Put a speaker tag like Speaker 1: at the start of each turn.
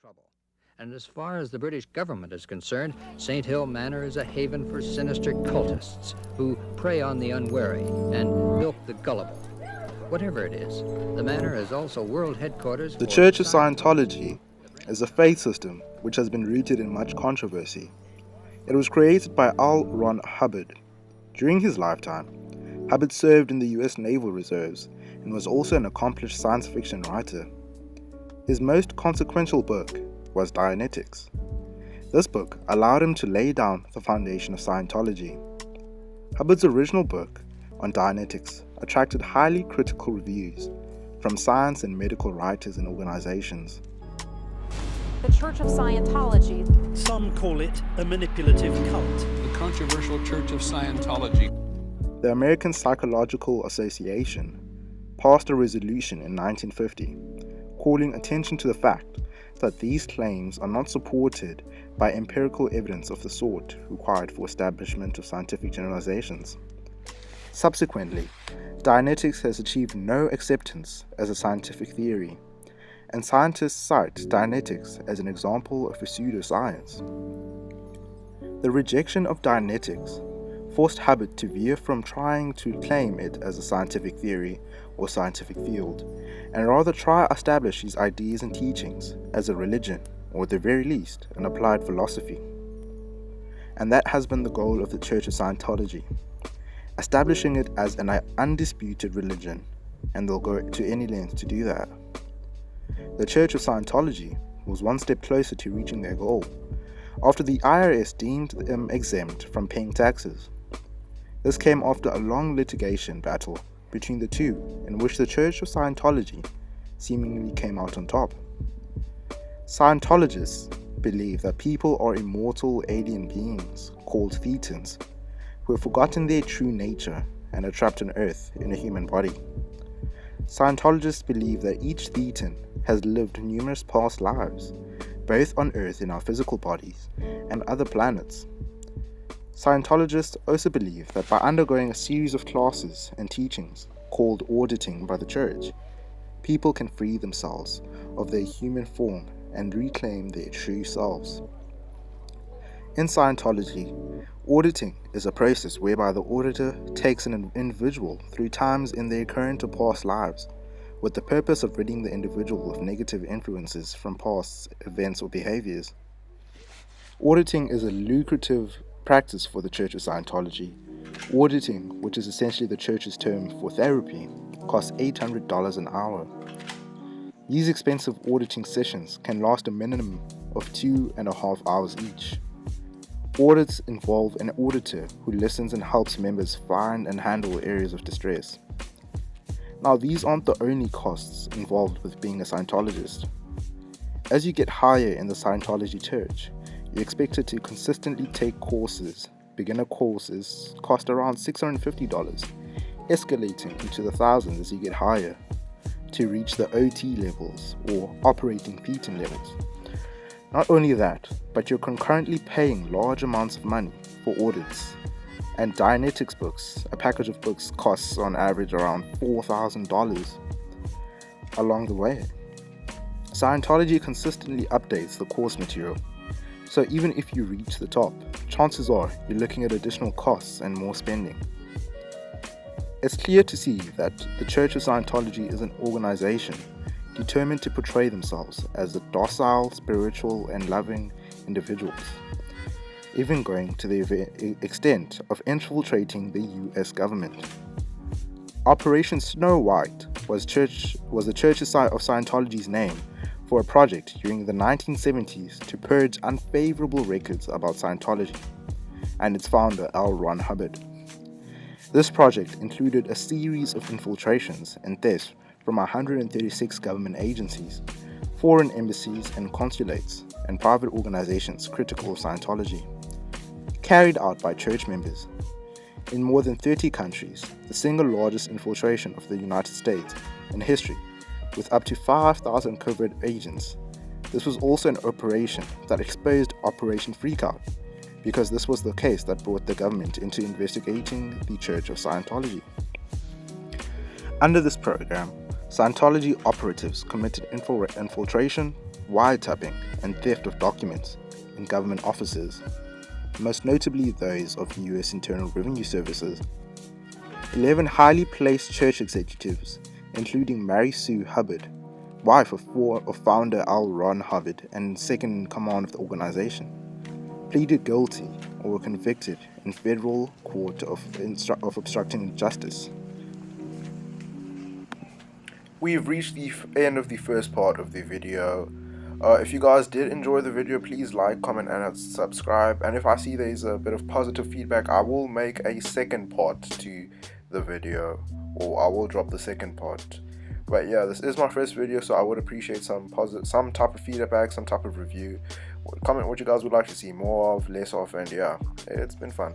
Speaker 1: trouble. And as far as the British government is concerned, St. Hill Manor is a haven for sinister cultists who prey on the unwary and bilk the gullible. Whatever it is, the manor is also world headquarters
Speaker 2: The
Speaker 1: for
Speaker 2: Church of Scientology is a faith system which has been rooted in much controversy. It was created by L.Ron Hubbard. During his lifetime, Hubbard served in the U.S. Naval Reserves and was also an accomplished science fiction writer. His most consequential book was Dianetics. This book allowed him to lay down the foundation of Scientology. Hubbard's original book on Dianetics attracted highly critical reviews from science and medical writers and organizations.
Speaker 3: The Church of Scientology.
Speaker 4: Some call it a manipulative cult.
Speaker 5: The controversial Church of Scientology.
Speaker 2: The American Psychological Association passed a resolution in 1950 calling attention to the fact that these claims are not supported by empirical evidence of the sort required for establishment of scientific generalizations. Subsequently, Dianetics has achieved no acceptance as a scientific theory, and scientists cite Dianetics as an example of a pseudoscience. The rejection of Dianetics forced Hubbard to veer from trying to claim it as a scientific theory or scientific field, and rather try to establish his ideas and teachings as a religion, or at the very least, an applied philosophy. And that has been the goal of the Church of Scientology, establishing it as an undisputed religion, and they'll go to any length to do that. The Church of Scientology was one step closer to reaching their goal, after the IRS deemed them exempt from paying taxes. This came after a long litigation battle between the two, in which the Church of Scientology seemingly came out on top. Scientologists believe that people are immortal alien beings called thetans, who have forgotten their true nature and are trapped on Earth in a human body. Scientologists believe that each thetan has lived numerous past lives, both on Earth in our physical bodies and other planets. Scientologists also believe that by undergoing a series of classes and teachings called auditing by the Church, people can free themselves of their human form and reclaim their true selves. In Scientology, auditing is a process whereby the auditor takes an individual through times in their current or past lives, with the purpose of ridding the individual of negative influences from past events or behaviors. Auditing is a lucrative practice for the Church of Scientology. Auditing, which is essentially the Church's term for therapy, costs $800 an hour. These expensive auditing sessions can last a minimum of 2.5 hours each. Audits involve an auditor who listens and helps members find and handle areas of distress. Now, these aren't the only costs involved with being a Scientologist. As you get higher in the Scientology Church, you're expected to consistently take courses. Beginner courses cost around $650, escalating into the thousands as you get higher, to reach the OT levels, or operating thetan levels. Not only that, but you're concurrently paying large amounts of money for audits. And Dianetics books, a package of books, costs on average around $4,000 along the way. Scientology consistently updates the course material, so even if you reach the top, chances are you're looking at additional costs and more spending. It's clear to see that the Church of Scientology is an organization determined to portray themselves as the docile, spiritual, and loving individuals, even going to the extent of infiltrating the U.S. government. Operation Snow White was the Church of Scientology's name for a project during the 1970s to purge unfavorable records about Scientology and its founder L.Ron Hubbard. This project included a series of infiltrations and thefts from 136 government agencies, foreign embassies and consulates, and private organizations critical of Scientology, carried out by church members. In more than 30 countries, the single largest infiltration of the United States in history, with up to 5,000 covert agents. This was also an operation that exposed Operation Freakout, because this was the case that brought the government into investigating the Church of Scientology. Under this program, Scientology operatives committed infiltration, wiretapping, and theft of documents in government offices, most notably those of U.S. Internal Revenue Services. 11 highly placed church executives, including Mary Sue Hubbard, wife of founder L.Ron Hubbard and second in command of the organization, pleaded guilty or were convicted in federal court of obstructing justice. We've reached the end of the first part of the video. If you guys did enjoy the video, please like, comment, and subscribe. And if I see there's a bit of positive feedback, I will make a second part to the video, or I will drop the second part. But yeah, this is my first video, so I would appreciate some type of feedback, some type of review. Comment what you guys would like to see more of, less of, and yeah, it's been fun.